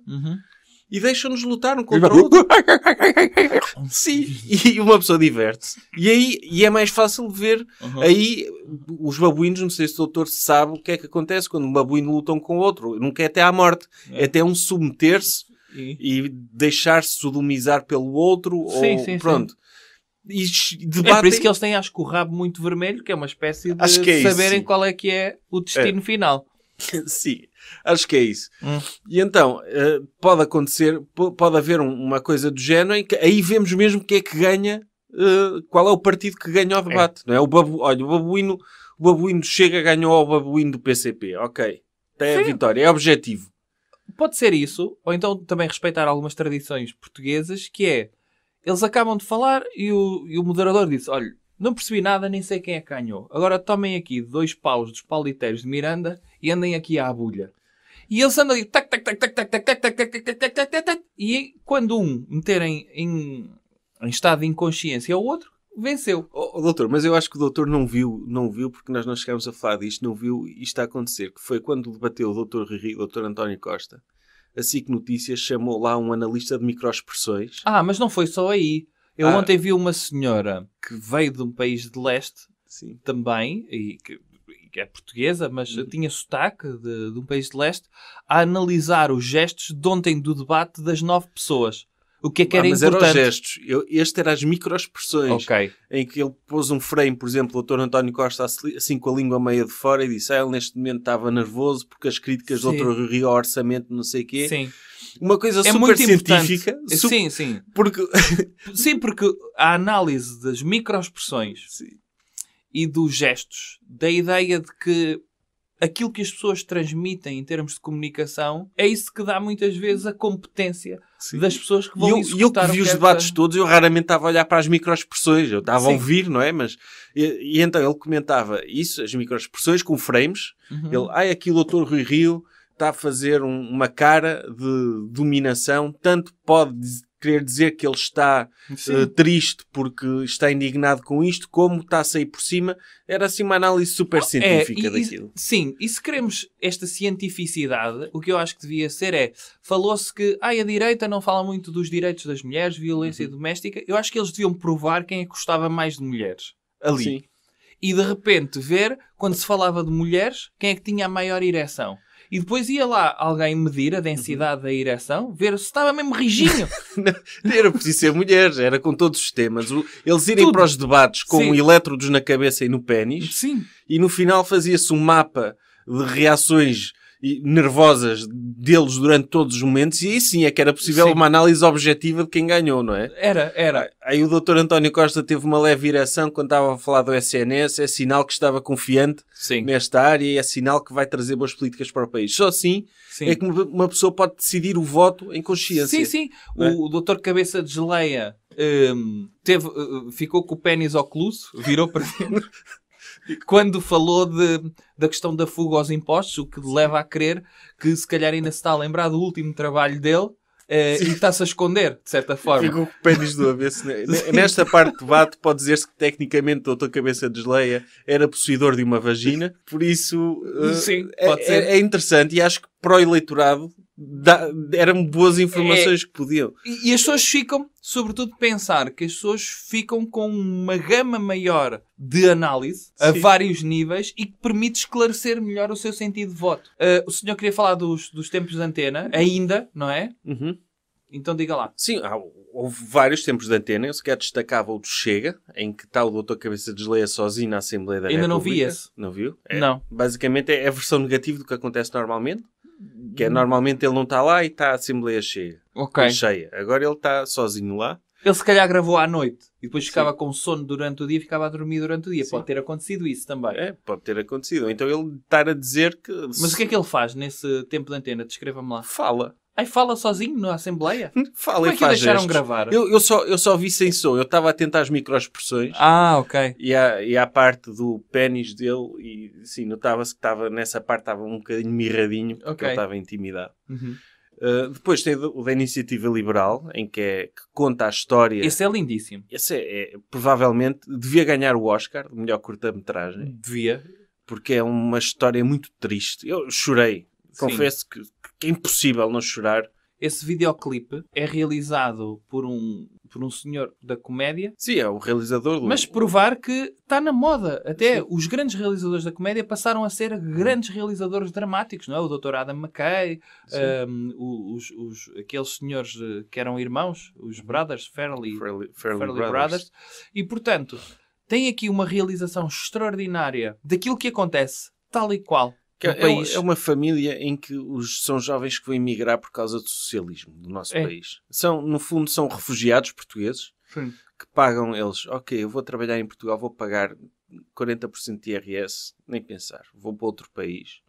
e deixam-nos lutar um contra o outro. Sim, e uma pessoa diverte-se. E é mais fácil de ver aí os babuínos, não sei se o doutor sabe o que é que acontece quando um babuíno luta um com o outro. Nunca é até à morte. É até um submeter-se e deixar-se sodomizar pelo outro. Sim, pronto. E debatem... É por isso que eles têm, acho que, o rabo muito vermelho, que é uma espécie de saberem qual é que é o destino final. Sim, acho que é isso. E então, pode acontecer, pode haver uma coisa do género em que aí vemos mesmo quem é que ganha, qual é o partido que ganha o debate. Não é? Olha, o babuíno Chega ganhou ao babuíno do PCP. Ok, tem a vitória, é objetivo. Pode ser isso, ou então também respeitar algumas tradições portuguesas, que é, eles acabam de falar e o moderador disse, olha, não percebi nada, nem sei quem é que ganhou. Agora tomem aqui 2 paus dos pauliteiros de Miranda e andem aqui à agulha. E eles andam ali, tac, tac, tac, tac, tac, tac, tac, tac, tac, tac, tac, tac, tac, tac, e quando um meterem em estado de inconsciência o outro, venceu. Doutor, mas eu acho que o doutor não viu porque nós não chegámos a falar disto, não viu isto a acontecer, que foi quando debateu o doutor Riri, o doutor António Costa, a SIC Notícias chamou lá um analista de microexpressões. Mas não foi só aí. Eu ontem vi uma senhora que veio de um país de leste, também, e que é portuguesa, mas tinha sotaque de um país de leste, a analisar os gestos de ontem do debate das 9 pessoas. O que é que era importante? Mas eram os gestos. Este era as microexpressões. Em que ele pôs um frame, por exemplo, o Dr. António Costa assim com a língua meia de fora e disse, ele neste momento estava nervoso porque as críticas do Dr. Rio ao orçamento, não sei o quê. Sim. Uma coisa super científica. Sim. Porque a análise das microexpressões e dos gestos, da ideia de que aquilo que as pessoas transmitem em termos de comunicação é isso que dá muitas vezes a competência das pessoas que vão executar. E eu que vi os debates todos, eu raramente estava a olhar para as microexpressões. Eu estava a ouvir, não é? Mas, e então ele comentava isso, as microexpressões com frames. Ele, aqui o Dr. Rui Rio está a fazer uma cara de dominação. Tanto pode querer dizer que ele está triste porque está indignado com isto, como está a sair por cima. Era assim uma análise super científica daquilo. Sim, e se queremos esta cientificidade, o que eu acho que devia ser falou-se que a direita não fala muito dos direitos das mulheres, violência doméstica. Eu acho que eles deviam provar quem é que gostava mais de mulheres ali. Sim. E de repente ver, quando se falava de mulheres, quem é que tinha a maior ereção. E depois ia lá alguém medir a densidade da ereção, ver se estava mesmo rijinho. Não era preciso ser mulheres, era com todos os temas. Eles irem para os debates com elétrodos na cabeça e no pénis. Sim. E no final fazia-se um mapa de reações nervosas deles durante todos os momentos, e aí sim é que era possível uma análise objetiva de quem ganhou, não é? Era. Aí o Dr. António Costa teve uma leve ereção quando estava a falar do SNS, é sinal que estava confiante nesta área e é sinal que vai trazer boas políticas para o país. Só assim é que uma pessoa pode decidir o voto em consciência. Sim. O Dr. Cabeça de Geleia ficou com o pénis ocluso, virou para dentro. Quando falou da questão da fuga aos impostos, o que leva a crer que se calhar ainda se está a lembrar do último trabalho dele e está-se a esconder, de certa forma. Ficou com o pênis do avesso. Nesta parte do debate pode dizer-se que tecnicamente o doutor Cabeça de Geleia era possuidor de uma vagina, por isso pode ser. É interessante e acho que para o eleitorado eram boas informações que podiam. E as pessoas ficam, sobretudo, pensar que as pessoas ficam com uma gama maior de análise a vários níveis e que permite esclarecer melhor o seu sentido de voto. O senhor queria falar dos tempos de antena, ainda, não é? Então diga lá. Sim, houve vários tempos de antena. Eu sequer destacava o do Chega, em que está o doutor Cabeça de Geleia sozinho na Assembleia da República. Ainda não vi esse. Não viu? Não. Basicamente é a versão negativa do que acontece normalmente. Que é, normalmente ele não está lá e está a Assembleia cheia. Cheia. Agora ele está sozinho lá. Ele se calhar gravou à noite e depois ficava com sono durante o dia e ficava a dormir durante o dia. Pode ter acontecido isso também. Pode ter acontecido. Então ele estar a dizer que... Mas o que é que ele faz nesse tempo de antena? Descreva-me lá. Fala. Ai, fala sozinho na Assembleia? Fala Como e é que o faz deixaram gestos. gravar? Eu só vi sem som. Eu estava atento às microexpressões. Ok. E à parte do pênis dele, e sim, notava-se que estava nessa parte, estava um bocadinho mirradinho, porque ele estava intimidado. Uhum. Depois tem o da Iniciativa Liberal, que conta a história. Esse é lindíssimo. Esse provavelmente devia ganhar o Oscar de melhor curta-metragem, Devia. porque é uma história muito triste. Eu chorei. Confesso que é impossível não chorar. Esse videoclipe é realizado por um senhor da comédia. Sim, é o realizador do... Mas provar que está na moda. Até os grandes realizadores da comédia passaram a ser grandes realizadores dramáticos, não é? O Dr. Adam McKay, aqueles senhores que eram irmãos, os Brothers, Fairley Brothers. E, portanto, tem aqui uma realização extraordinária daquilo que acontece, tal e qual. É uma família em que são jovens que vão emigrar por causa do socialismo do nosso país. No fundo, são refugiados portugueses. Sim. Que pagam eles. Ok, eu vou trabalhar em Portugal, vou pagar 40% de IRS, nem pensar. Vou para outro país.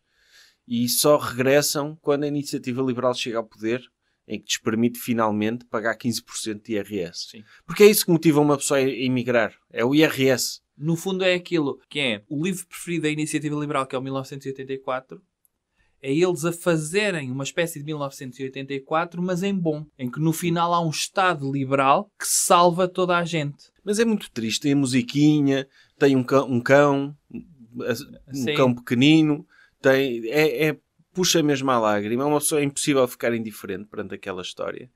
E só regressam quando a Iniciativa Liberal chega ao poder, em que lhes permite finalmente pagar 15% de IRS. Sim. Porque é isso que motiva uma pessoa a emigrar. É o IRS. No fundo é aquilo que é o livro preferido da Iniciativa Liberal, que é o 1984. É eles a fazerem uma espécie de 1984, mas em bom. Em que no final há um Estado liberal que salva toda a gente. Mas é muito triste. Tem a musiquinha, tem um cão pequenino. Puxa mesmo a lágrima. É uma pessoa impossível ficar indiferente perante aquela história.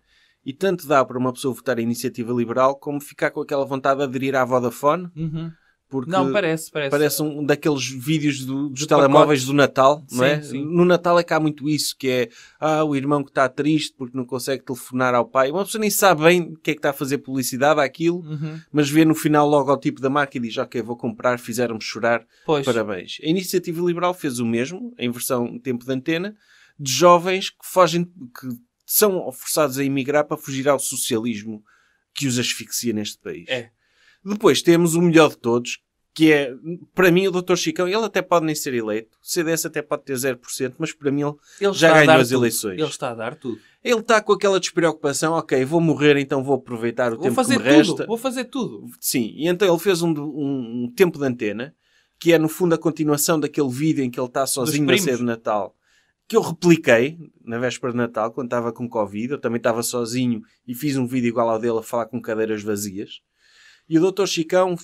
E tanto dá para uma pessoa votar a Iniciativa Liberal como ficar com aquela vontade de aderir à Vodafone. Uhum. Porque não, parece. Parece um daqueles vídeos dos telemóveis do Natal, não é? Sim. No Natal é que há muito isso, que é o irmão que está triste porque não consegue telefonar ao pai. Uma pessoa nem sabe bem o que é que está a fazer publicidade àquilo, mas vê no final logo ao tipo da marca e diz, ok, vou comprar, fizeram-me chorar, parabéns. A Iniciativa Liberal fez o mesmo, em versão tempo de antena, de jovens que são forçados a emigrar para fugir ao socialismo que os asfixia neste país. Depois temos o melhor de todos, que é, para mim, o Dr. Chicão. Ele até pode nem ser eleito. O CDS até pode ter 0%, mas para mim ele já ganhou as eleições. Ele está a dar tudo. Ele está com aquela despreocupação. Ok, vou morrer, então vou aproveitar o tempo que me resta. Vou fazer tudo. Sim, e então ele fez um tempo de antena, que é no fundo a continuação daquele vídeo em que ele está sozinho na ceia de Natal, que eu repliquei na véspera de Natal, quando estava com Covid. Eu também estava sozinho e fiz um vídeo igual ao dele a falar com cadeiras vazias. E o Dr. Chicão,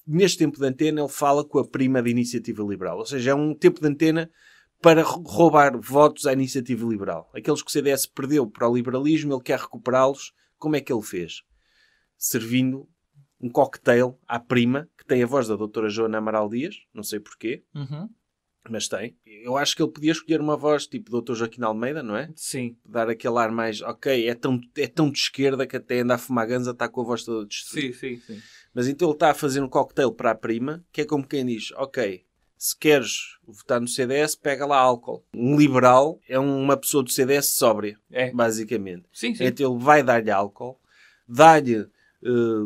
neste tempo de antena, ele fala com a prima da Iniciativa Liberal. Ou seja, é um tempo de antena para roubar votos à Iniciativa Liberal. Aqueles que o CDS perdeu para o liberalismo, ele quer recuperá-los. Como é que ele fez? Servindo um cocktail à prima, que tem a voz da doutora Joana Amaral Dias, não sei porquê, mas tem. Eu acho que ele podia escolher uma voz tipo Dr. Joaquim Almeida, não é? Sim. Dar aquele ar mais, ok, é tão de esquerda que até anda a fumar ganza, está com a voz toda destruída. Sim. Mas então ele está a fazer um cocktail para a prima, que é como quem diz, ok, se queres votar no CDS, pega lá álcool. Um liberal é uma pessoa do CDS sóbria, basicamente. Sim. Então ele vai dar-lhe álcool, dá-lhe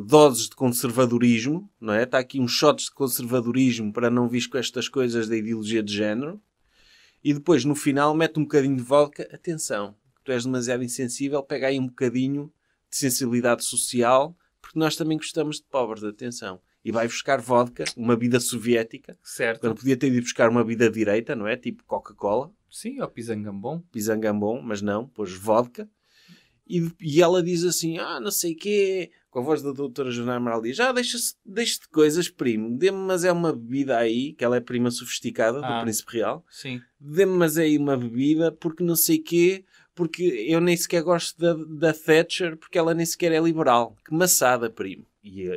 doses de conservadorismo, não é? Está aqui uns shots de conservadorismo para não vir com estas coisas da ideologia de género. E depois, no final, mete um bocadinho de vodka. Atenção, tu és demasiado insensível, pega aí um bocadinho de sensibilidade social, porque nós também gostamos de pobres, atenção. E vai buscar vodka, uma bebida soviética. Certo. Quando podia ter ido buscar uma bebida direita, não é? Tipo Coca-Cola. Sim, ou Pisangambon. Pisangambon, mas não, pôs vodka. E ela diz assim, não sei o quê, com a voz da doutora Joana Amaral diz, deixa-te de coisas, primo, dê-me, mas é uma bebida aí, que ela é prima sofisticada do Príncipe Real. Sim. Dê-me, mas é aí uma bebida, porque não sei o quê, porque eu nem sequer gosto da Thatcher, porque ela nem sequer é liberal. Que maçada, primo. E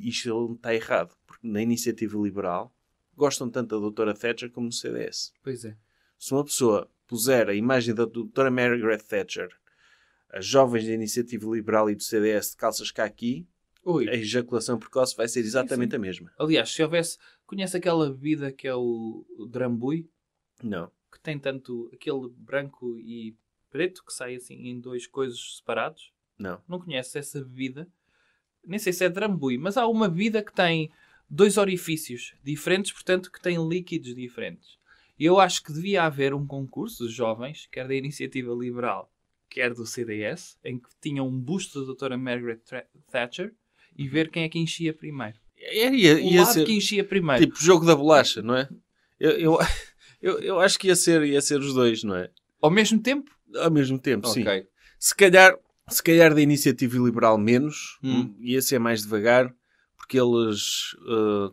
isto está errado, porque na Iniciativa Liberal gostam tanto da doutora Thatcher como no CDS. Pois é. Se uma pessoa puser a imagem da doutora Margaret Thatcher, as jovens da Iniciativa Liberal e do CDS de calças caqui, a ejaculação precoce vai ser exatamente a mesma. Aliás, se houvesse... Conhece aquela bebida que é o Drambuie? Não. Que tem tanto aquele branco e preto que sai assim em dois coisas separados? Não. Não conhece essa bebida? Nem sei se é Drambuie, mas há uma bebida que tem dois orifícios diferentes, portanto que tem líquidos diferentes. E eu acho que devia haver um concurso de jovens, quer da Iniciativa Liberal, quer do CDS, em que tinha um busto da doutora Margaret Thatcher e ver quem é que enchia primeiro. Ia ser que enchia primeiro. tipo jogo da bolacha, não é? Eu acho que ia ser os dois, não é? Ao mesmo tempo? Ao mesmo tempo, sim. Ok. Se calhar da Iniciativa Liberal menos, ia ser mais devagar, porque eles,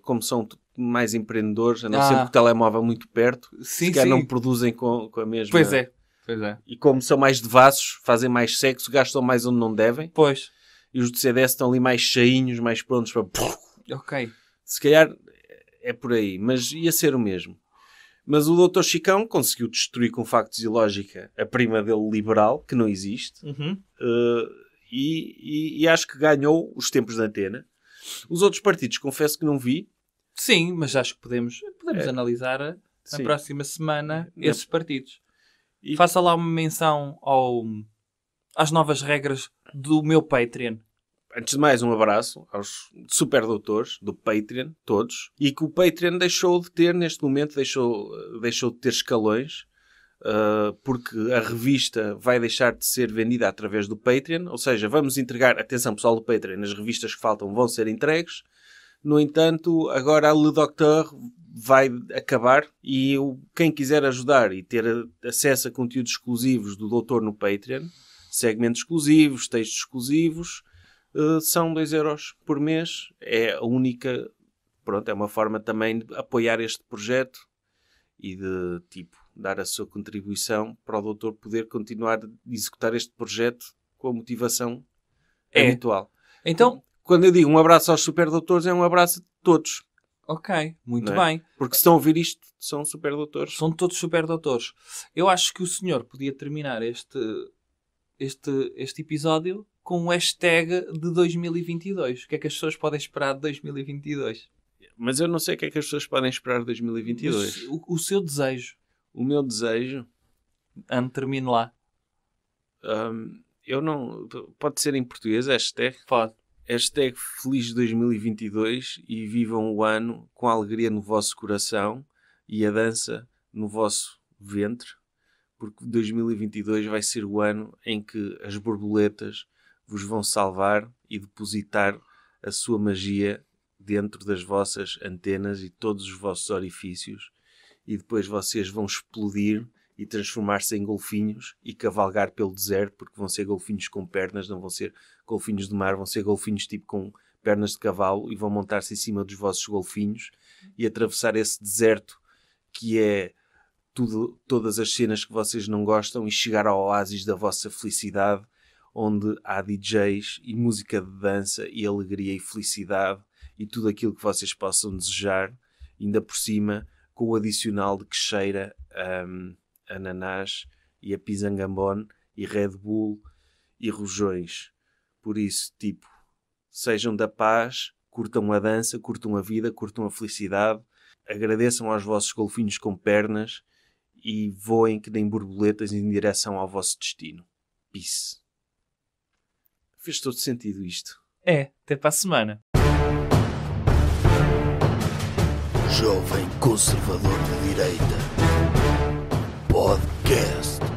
como são mais empreendedores, andam sempre com o telemóvel muito perto, Sim, se calhar sim. não produzem com a mesma... Pois é. E como são mais devassos, fazem mais sexo, gastam mais onde não devem, Pois. e os do CDS estão ali mais cheinhos, mais prontos para... Ok. Se calhar é por aí, mas ia ser o mesmo. Mas o Dr. Chicão conseguiu destruir com factos e lógica a prima dele liberal, que não existe, e acho que ganhou os tempos de antena. Os outros partidos, confesso que não vi. Sim, mas acho que podemos analisar na próxima semana esses partidos. Faça lá uma menção às novas regras do meu Patreon. Antes de mais, um abraço aos superdoutores do Patreon, todos. E que o Patreon deixou de ter, neste momento, deixou de ter escalões, porque a revista vai deixar de ser vendida através do Patreon. Ou seja, vamos entregar, atenção pessoal do Patreon, as revistas que faltam vão ser entregues. No entanto, agora a Le Docteur vai acabar e quem quiser ajudar e ter acesso a conteúdos exclusivos do Doutor no Patreon, segmentos exclusivos, textos exclusivos, são 2€ por mês. É a única... Pronto, é uma forma também de apoiar este projeto e de, dar a sua contribuição para o doutor poder continuar a executar este projeto com a motivação habitual. Então... Quando eu digo um abraço aos superdoutores, é um abraço de todos. Ok, muito bem. Porque se estão a ouvir isto, são superdoutores. São todos superdoutores. Eu acho que o senhor podia terminar este episódio com um hashtag de 2022. O que é que as pessoas podem esperar de 2022? Mas eu não sei o que é que as pessoas podem esperar de 2022. Mas o seu desejo. O meu desejo... Termine lá. Eu não... Pode ser em português, hashtag? Pode. Hashtag feliz 2022 e vivam o ano com a alegria no vosso coração e a dança no vosso ventre, porque 2022 vai ser o ano em que as borboletas vos vão salvar e depositar a sua magia dentro das vossas antenas e todos os vossos orifícios, e depois vocês vão explodir e transformar-se em golfinhos e cavalgar pelo deserto, porque vão ser golfinhos com pernas, não vão ser golfinhos de mar, vão ser golfinhos tipo com pernas de cavalo, e vão montar-se em cima dos vossos golfinhos e atravessar esse deserto que é todas as cenas que vocês não gostam, e chegar ao oásis da vossa felicidade, onde há DJs e música de dança e alegria e felicidade e tudo aquilo que vocês possam desejar, ainda por cima com o adicional de que cheira ananás e a pisangambone e Red Bull e rojões. Por isso, sejam da paz, curtam a dança, curtam a vida, curtam a felicidade, agradeçam aos vossos golfinhos com pernas e voem que nem borboletas em direção ao vosso destino. Peace. Fez todo sentido isto. Até para a semana. Jovem Conservador de Direita Podcast.